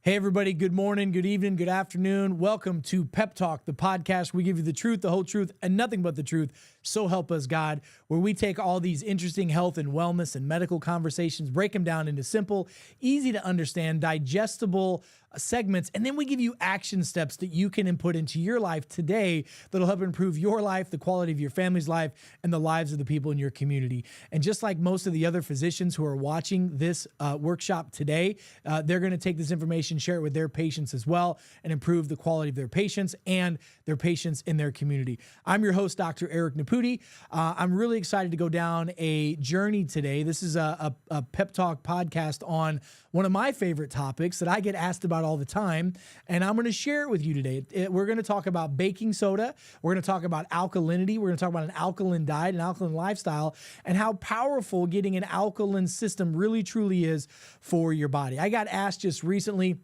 Hey, everybody. Good morning, good evening, good afternoon. Welcome to Pep Talk, the podcast. We give you the truth, the whole truth, and nothing but the truth. So help us God, where we take all these interesting health and wellness and medical conversations, break them down into simple, easy to understand, digestible segments, and then we give you action steps that you can input into your life today that'll help improve your life, the quality of your family's life, and the lives of the people in your community. And just like most of the other physicians who are watching this workshop today, they're going to take this information, share it with their patients as well, and improve the quality of their patients and their patients in their community. I'm your host, Dr. Eric Naputi. I'm really excited to go down a journey today. This is a Pep Talk podcast on one of my favorite topics that I get asked about all the time, and I'm going to share it with you today. We're going to talk about baking soda. We're going to talk about alkalinity. We're going to talk about an alkaline diet, an alkaline lifestyle, and how powerful getting an alkaline system really truly is for your body. I got asked just recently,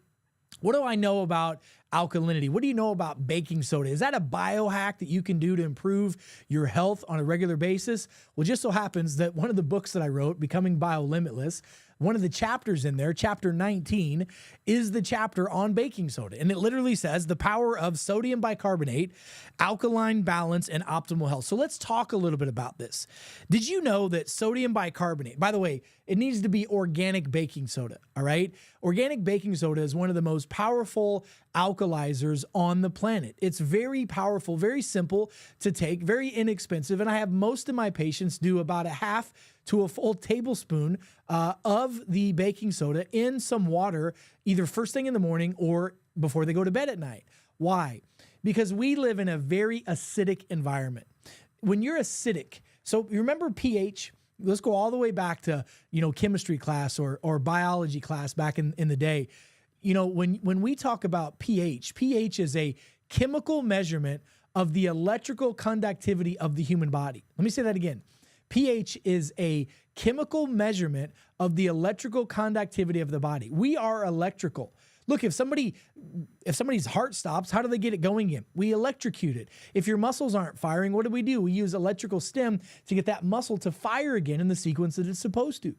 what do I know about alkalinity? What do you know about baking soda? Is that a biohack that you can do to improve your health on a regular basis? Well, just so happens that one of the books that I wrote, Becoming Biolimitless, one of the chapters in there, chapter 19, is the chapter on baking soda. And it literally says the power of sodium bicarbonate, alkaline balance, and optimal health. So let's talk a little bit about this. Did you know that sodium bicarbonate, by the way, it needs to be organic baking soda, all right? Organic baking soda is one of the most powerful alkalizers on the planet. It's very powerful, very simple to take, very inexpensive. And I have most of my patients do about a half to a full tablespoon of the baking soda in some water, either first thing in the morning or before they go to bed at night. Why? Because we live in a very acidic environment. When you're acidic, so you remember pH? Let's go all the way back to, chemistry class or biology class back in the day. When we talk about pH, pH is a chemical measurement of the electrical conductivity of the human body. Let me say that again. pH is a chemical measurement of the electrical conductivity of the body. We are electrical. Look, if somebody's heart stops, how do they get it going again? We electrocute it. If your muscles aren't firing, what do? We use electrical stim to get that muscle to fire again in the sequence that it's supposed to.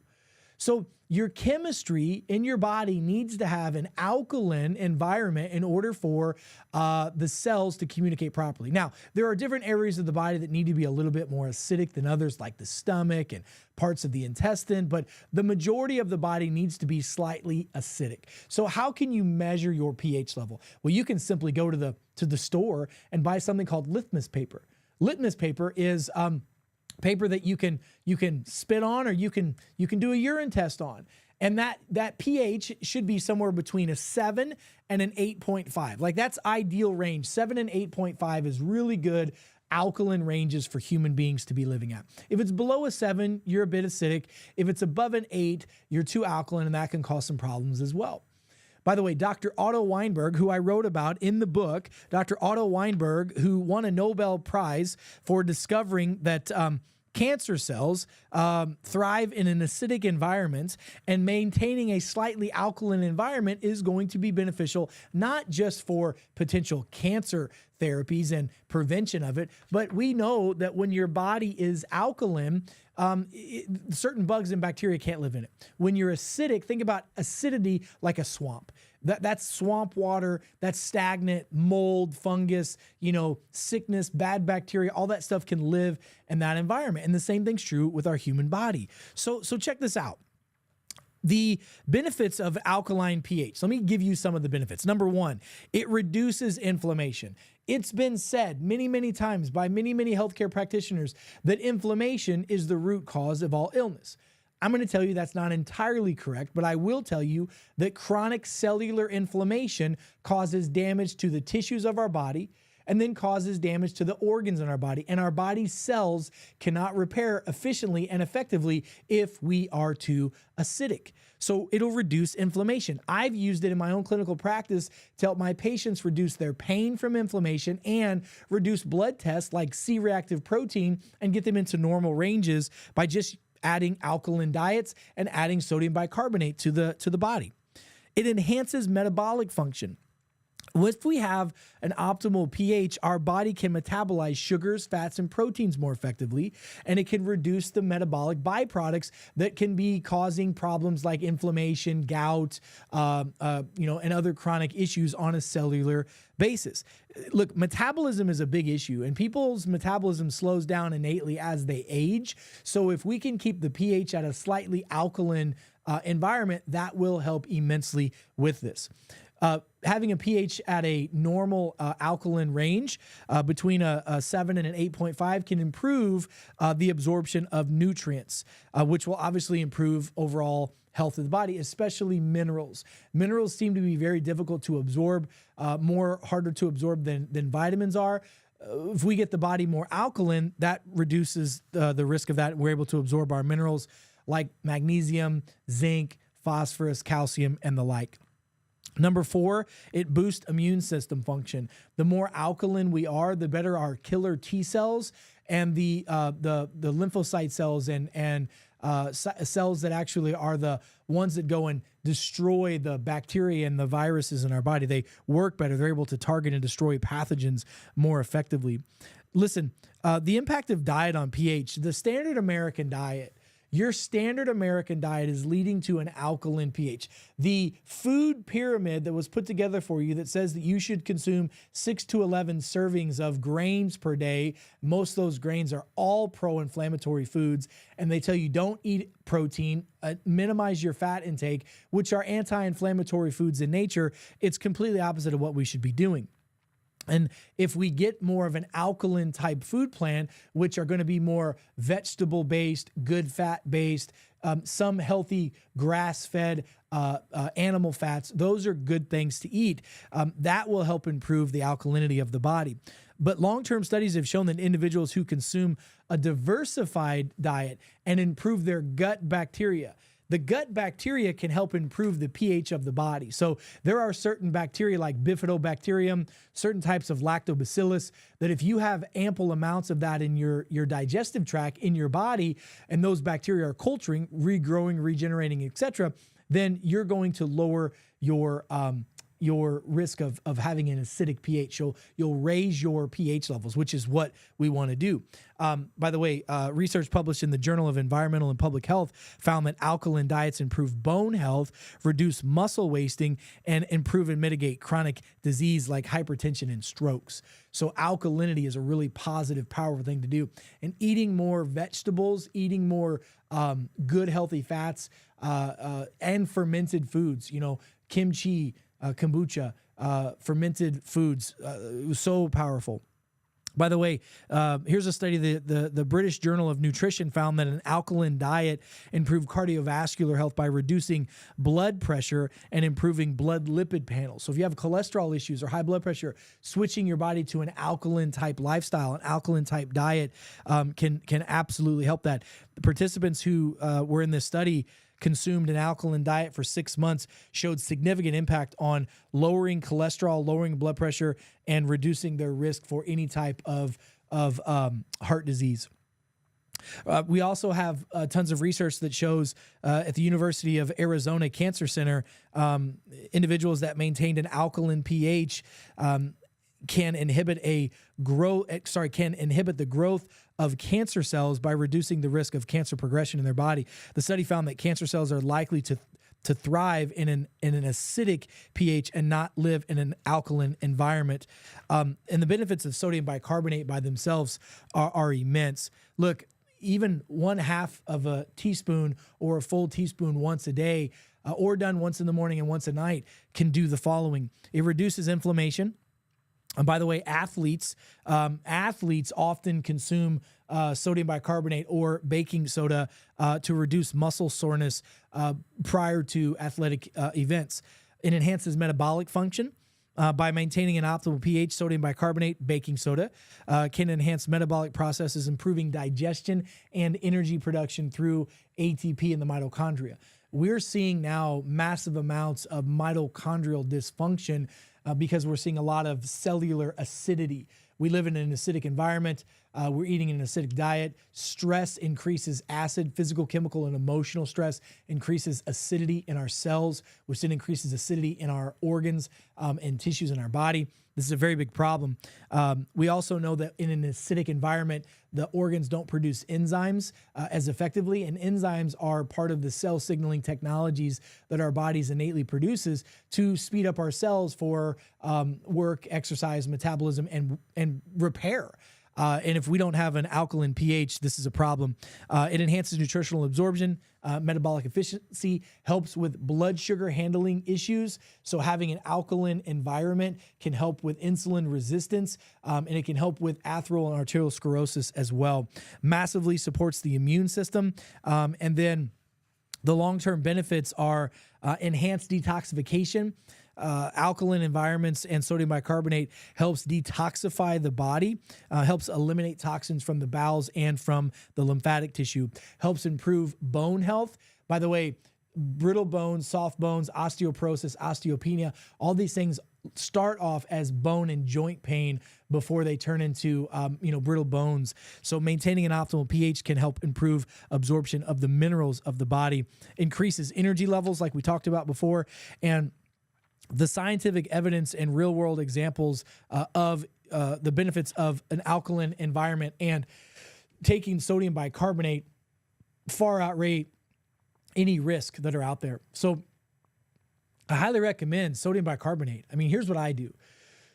So your chemistry in your body needs to have an alkaline environment in order for the cells to communicate properly. Now, there are different areas of the body that need to be a little bit more acidic than others, like the stomach and parts of the intestine, but the majority of the body needs to be slightly acidic. So how can you measure your pH level? Well, you can simply go to the store and buy something called litmus paper. Litmus paper is paper that you can spit on, or you can do a urine test on. And that pH should be somewhere between a 7 and an 8.5. Like, that's ideal range. 7 and 8.5 is really good alkaline ranges for human beings to be living at. If it's below a 7, you're a bit acidic. If it's above an 8, you're too alkaline, and that can cause some problems as well. By the way, Dr. Otto Weinberg, who I wrote about in the book, Dr. Otto Weinberg, who won a Nobel Prize for discovering that cancer cells thrive in an acidic environment, and maintaining a slightly alkaline environment is going to be beneficial, not just for potential cancer therapies and prevention of it, but we know that when your body is alkaline, certain bugs and bacteria can't live in it. When you're acidic, think about acidity like a swamp. That's swamp water, that's stagnant, mold, fungus, sickness, bad bacteria, all that stuff can live in that environment. And the same thing's true with our human body. So check this out. The benefits of alkaline pH. Let me give you some of the benefits. Number one, it reduces inflammation. It's been said many, many times by many, many healthcare practitioners that inflammation is the root cause of all illness. I'm going to tell you that's not entirely correct, but I will tell you that chronic cellular inflammation causes damage to the tissues of our body, and then causes damage to the organs in our body. And our body's cells cannot repair efficiently and effectively if we are too acidic. So it'll reduce inflammation. I've used it in my own clinical practice to help my patients reduce their pain from inflammation and reduce blood tests like C-reactive protein and get them into normal ranges by just adding alkaline diets and adding sodium bicarbonate to the body. It enhances metabolic function. If we have an optimal pH, our body can metabolize sugars, fats, and proteins more effectively, and it can reduce the metabolic byproducts that can be causing problems like inflammation, gout, and other chronic issues on a cellular basis. Look, metabolism is a big issue, and people's metabolism slows down innately as they age. So if we can keep the pH at a slightly alkaline environment, that will help immensely with this. Having a pH at a normal alkaline range between a 7 and an 8.5 can improve the absorption of nutrients, which will obviously improve overall health of the body, especially minerals. Minerals seem to be very difficult to absorb, harder to absorb than vitamins are. If we get the body more alkaline, that reduces the risk of that. We're able to absorb our minerals like magnesium, zinc, phosphorus, calcium, and the like. Number 4, it boosts immune system function. The more alkaline we are, the better our killer T cells and the lymphocyte cells and cells that actually are the ones that go and destroy the bacteria and the viruses in our body. They work better. They're able to target and destroy pathogens more effectively. Listen, the impact of diet on pH, the standard American diet. Your standard American diet is leading to an alkaline pH. The food pyramid that was put together for you that says that you should consume 6 to 11 servings of grains per day. Most of those grains are all pro-inflammatory foods, and they tell you don't eat protein, minimize your fat intake, which are anti-inflammatory foods in nature. It's completely opposite of what we should be doing. And if we get more of an alkaline type food plan, which are going to be more vegetable based, good fat based, some healthy grass fed animal fats, those are good things to eat. That will help improve the alkalinity of the body. But long-term studies have shown that individuals who consume a diversified diet and improve their gut bacteria, the gut bacteria can help improve the pH of the body. So there are certain bacteria like bifidobacterium, certain types of lactobacillus, that if you have ample amounts of that in your digestive tract, in your body, and those bacteria are culturing, regrowing, regenerating, etc., then you're going to lower your risk of having an acidic pH. You'll raise your pH levels, which is what we want to do. By the way, research published in the Journal of Environmental and Public Health found that alkaline diets improve bone health, reduce muscle wasting, and improve and mitigate chronic disease like hypertension and strokes. So alkalinity is a really positive, powerful thing to do. And eating more vegetables, eating more good, healthy fats, and fermented foods, kimchi, kombucha, fermented foods, so powerful. By the way, here's a study. The British Journal of Nutrition found that an alkaline diet improved cardiovascular health by reducing blood pressure and improving blood lipid panels. So if you have cholesterol issues or high blood pressure, switching your body to an alkaline type lifestyle, an alkaline type diet can absolutely help that. The participants who were in this study consumed an alkaline diet for 6 months showed significant impact on lowering cholesterol, lowering blood pressure, and reducing their risk for any type of heart disease. We also have tons of research that shows at the University of Arizona Cancer Center, individuals that maintained an alkaline pH can inhibit the growth of cancer cells by reducing the risk of cancer progression in their body. The study found that cancer cells are likely to thrive in an acidic pH and not live in an alkaline environment. And the benefits of sodium bicarbonate by themselves are immense. Look, even 1/2 of a teaspoon or a full teaspoon once a day, or done once in the morning and once a night, can do the following. It reduces inflammation. And by the way, athletes often consume sodium bicarbonate or baking soda to reduce muscle soreness prior to athletic events. It enhances metabolic function. By maintaining an optimal pH, sodium bicarbonate, baking soda, can enhance metabolic processes, improving digestion and energy production through ATP in the mitochondria. We're seeing now massive amounts of mitochondrial dysfunction because we're seeing a lot of cellular acidity. We live in an acidic environment. We're eating an acidic diet. Stress increases acid, physical, chemical, and emotional stress increases acidity in our cells, which then increases acidity in our organs and tissues in our body. This is a very big problem. We also know that in an acidic environment, the organs don't produce enzymes as effectively, and enzymes are part of the cell signaling technologies that our bodies innately produces to speed up our cells for work, exercise, metabolism, and repair. And if we don't have an alkaline pH, this is a problem. It enhances nutritional absorption, metabolic efficiency, helps with blood sugar handling issues. So having an alkaline environment can help with insulin resistance, and it can help with atheral and arterial sclerosis as well. Massively supports the immune system. And then the long-term benefits are enhanced detoxification. Alkaline environments and sodium bicarbonate helps detoxify the body, helps eliminate toxins from the bowels and from the lymphatic tissue, helps improve bone health. By the way, brittle bones, soft bones, osteoporosis, osteopenia, all these things start off as bone and joint pain before they turn into brittle bones. So maintaining an optimal pH can help improve absorption of the minerals of the body, increases energy levels like we talked about before, and the scientific evidence and real-world examples of the benefits of an alkaline environment and taking sodium bicarbonate far outweigh any risk that are out there. So I highly recommend sodium bicarbonate. I mean, here's what I do.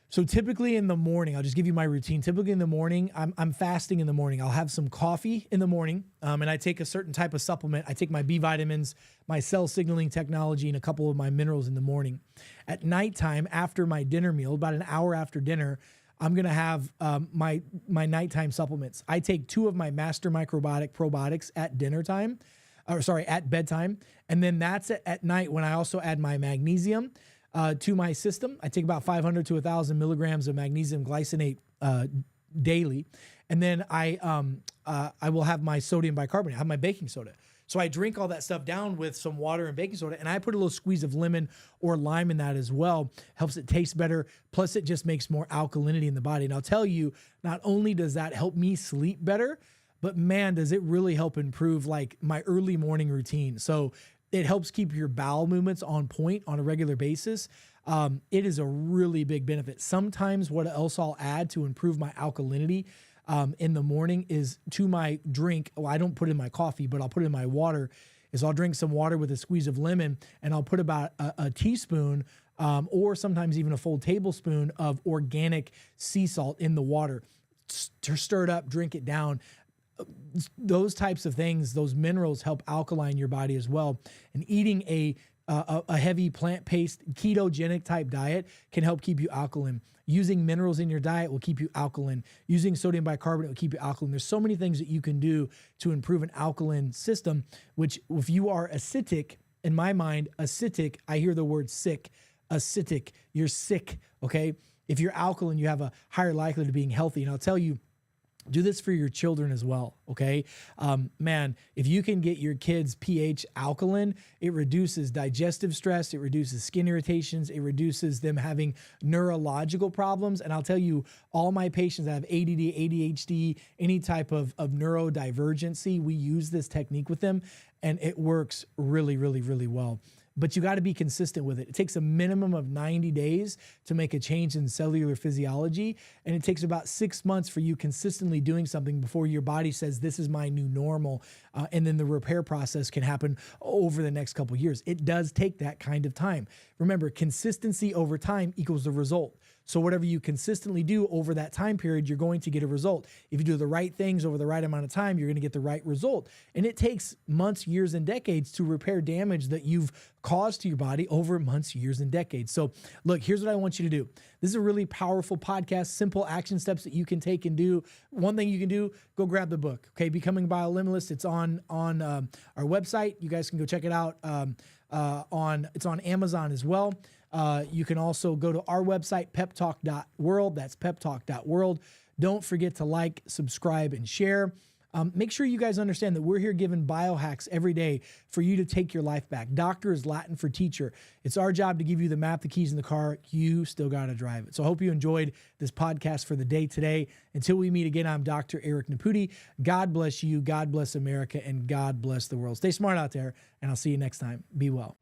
So typically in the morning, I'll just give you my routine. Typically in the morning, I'm fasting in the morning. I'll have some coffee in the morning, and I take a certain type of supplement. I take my B vitamins, my cell signaling technology, and a couple of my minerals in the morning. At nighttime, after my dinner meal, about an hour after dinner, I'm going to have my nighttime supplements. I take 2 of my Master Microbiotic probiotics at at bedtime. And then that's at night when I also add my magnesium to my system. I take about 500 to 1,000 milligrams of magnesium glycinate daily. And then I will have my sodium bicarbonate, I have my baking soda. So I drink all that stuff down with some water and baking soda, and I put a little squeeze of lemon or lime in that as well. Helps it taste better. Plus, it just makes more alkalinity in the body. And I'll tell you, not only does that help me sleep better, but man, does it really help improve like my early morning routine. So it helps keep your bowel movements on point on a regular basis. It is a really big benefit. Sometimes what else I'll add to improve my alkalinity in the morning is to my drink. Well, I don't put it in my coffee, but I'll put it in my water. Is I'll drink some water with a squeeze of lemon, and I'll put about a teaspoon or sometimes even a full tablespoon of organic sea salt in the water. Stir it up, drink it down. Those types of things, those minerals help alkaline your body as well. And eating a heavy plant-based ketogenic type diet can help keep you alkaline. Using minerals in your diet will keep you alkaline. Using sodium bicarbonate will keep you alkaline. There's so many things that you can do to improve an alkaline system, which if you are acidic, in my mind, acidic, I hear the word sick, acidic, you're sick, okay? If you're alkaline, you have a higher likelihood of being healthy. And I'll tell you, do this for your children as well, okay? Man, if you can get your kids' pH alkaline, it reduces digestive stress, it reduces skin irritations, it reduces them having neurological problems. And I'll tell you, all my patients that have ADD, ADHD, any type of neurodivergency, we use this technique with them, and it works really, really, really well. But you got to be consistent with it. It takes a minimum of 90 days to make a change in cellular physiology, and it takes about 6 months for you consistently doing something before your body says, this is my new normal, and then the repair process can happen over the next couple of years. It does take that kind of time. Remember, consistency over time equals the result. So whatever you consistently do over that time period, you're going to get a result. If you do the right things over the right amount of time, you're going to get the right result. And it takes months, years, and decades to repair damage that you've caused to your body over months, years, and decades. So look, here's what I want you to do. This is a really powerful podcast, simple action steps that you can take and do. One thing you can do, go grab the book, okay? Becoming Biominimalist. It's on our website. You guys can go check it out. It's on Amazon as well. You can also go to our website, peptalk.world. That's peptalk.world. Don't forget to like, subscribe, and share. Make sure you guys understand that we're here giving biohacks every day for you to take your life back. Doctor is Latin for teacher. It's our job to give you the map, the keys in the car. You still got to drive it. So I hope you enjoyed this podcast for the day today. Until we meet again, I'm Dr. Eric Naputi. God bless you. God bless America, and God bless the world. Stay smart out there, and I'll see you next time. Be well.